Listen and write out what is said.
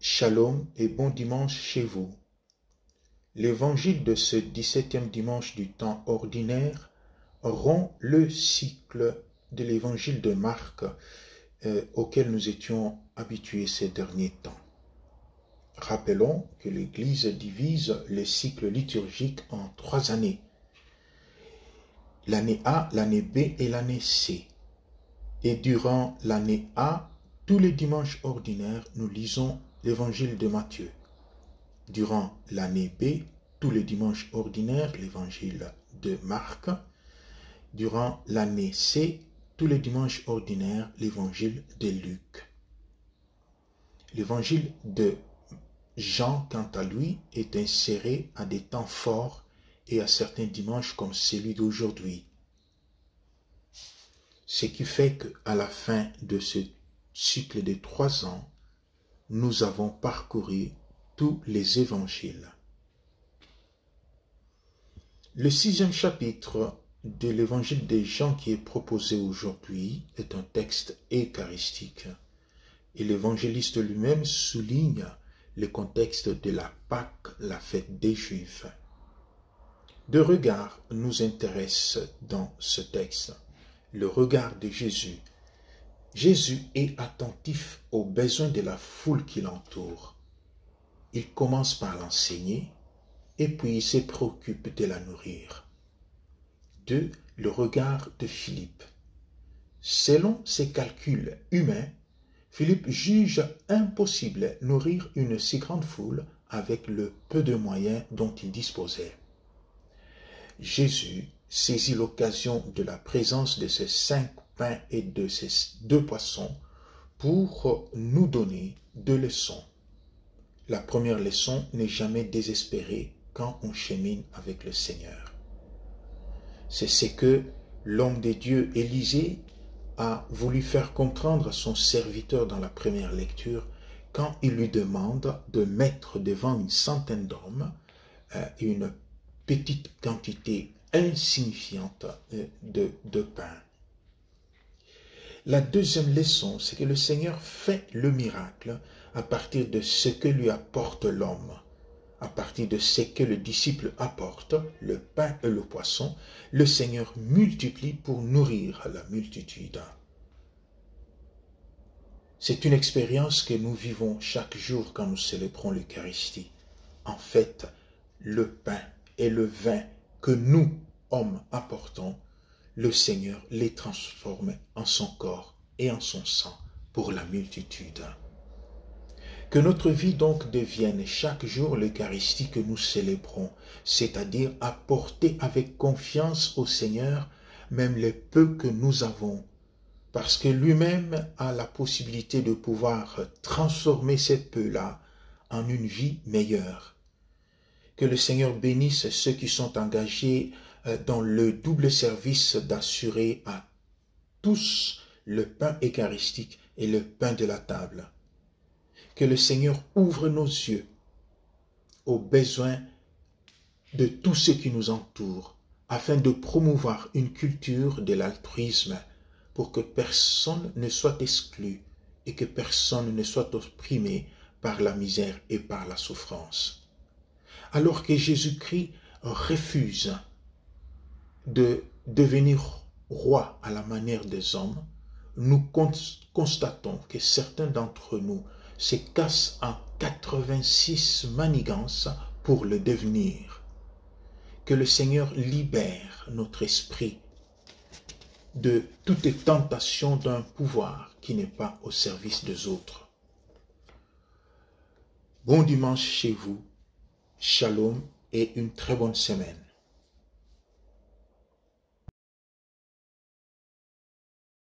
Shalom et bon dimanche chez vous. L'évangile de ce 17e dimanche du temps ordinaire rompt le cycle de l'évangile de Marc auquel nous étions habitués ces derniers temps. Rappelons que l'Église divise le cycle liturgique en 3 années. L'année A, l'année B et l'année C. Et durant l'année A, tous les dimanches ordinaires, nous lisons l'évangile de Matthieu. Durant l'année B, tous les dimanches ordinaires, l'évangile de Marc. Durant l'année C, tous les dimanches ordinaires, l'évangile de Luc. L'évangile de Jean, quant à lui, est inséré à des temps forts et à certains dimanches comme celui d'aujourd'hui. Ce qui fait qu'à la fin de ce cycle de 3 ans, nous avons parcouru tous les évangiles. Le 6e chapitre de l'évangile de Jean qui est proposé aujourd'hui est un texte eucharistique. Et l'évangéliste lui-même souligne le contexte de la Pâque, la fête des Juifs. 2 regards nous intéressent dans ce texte. Le regard de Jésus. Jésus est attentif aux besoins de la foule qui l'entoure. Il commence par l'enseigner et puis il se préoccupe de la nourrir. 2. Le regard de Philippe. Selon ses calculs humains, Philippe juge impossible nourrir une si grande foule avec le peu de moyens dont il disposait. Jésus saisit l'occasion de la présence de ces 5 pains et de ces 2 poissons pour nous donner 2 leçons. La première leçon n'est jamais désespérer quand on chemine avec le Seigneur. C'est ce que l'homme de Dieu Élisée a voulu faire comprendre à son serviteur dans la première lecture quand il lui demande de mettre devant une centaine d'hommes une petite quantité insignifiante de pain. La deuxième leçon, c'est que le Seigneur fait le miracle à partir de ce que lui apporte l'homme. À partir de ce que le disciple apporte, le pain et le poisson, le Seigneur multiplie pour nourrir la multitude. C'est une expérience que nous vivons chaque jour quand nous célébrons l'Eucharistie. En fait, le pain et le vin que nous, hommes, apportons, le Seigneur les transforme en son corps et en son sang pour la multitude. Que notre vie donc devienne chaque jour l'Eucharistie que nous célébrons, c'est-à-dire apporter avec confiance au Seigneur même les peu que nous avons, parce que lui-même a la possibilité de pouvoir transformer ces peu-là en une vie meilleure. Que le Seigneur bénisse ceux qui sont engagés dans le double service d'assurer à tous le pain eucharistique et le pain de la table. Que le Seigneur ouvre nos yeux aux besoins de tous ceux qui nous entourent, afin de promouvoir une culture de l'altruisme pour que personne ne soit exclu et que personne ne soit opprimé par la misère et par la souffrance. Alors que Jésus-Christ refuse de devenir roi à la manière des hommes, nous constatons que certains d'entre nous se cassent en 86 manigances pour le devenir. Que le Seigneur libère notre esprit de toute tentation d'un pouvoir qui n'est pas au service des autres. Bon dimanche chez vous, shalom et une très bonne semaine.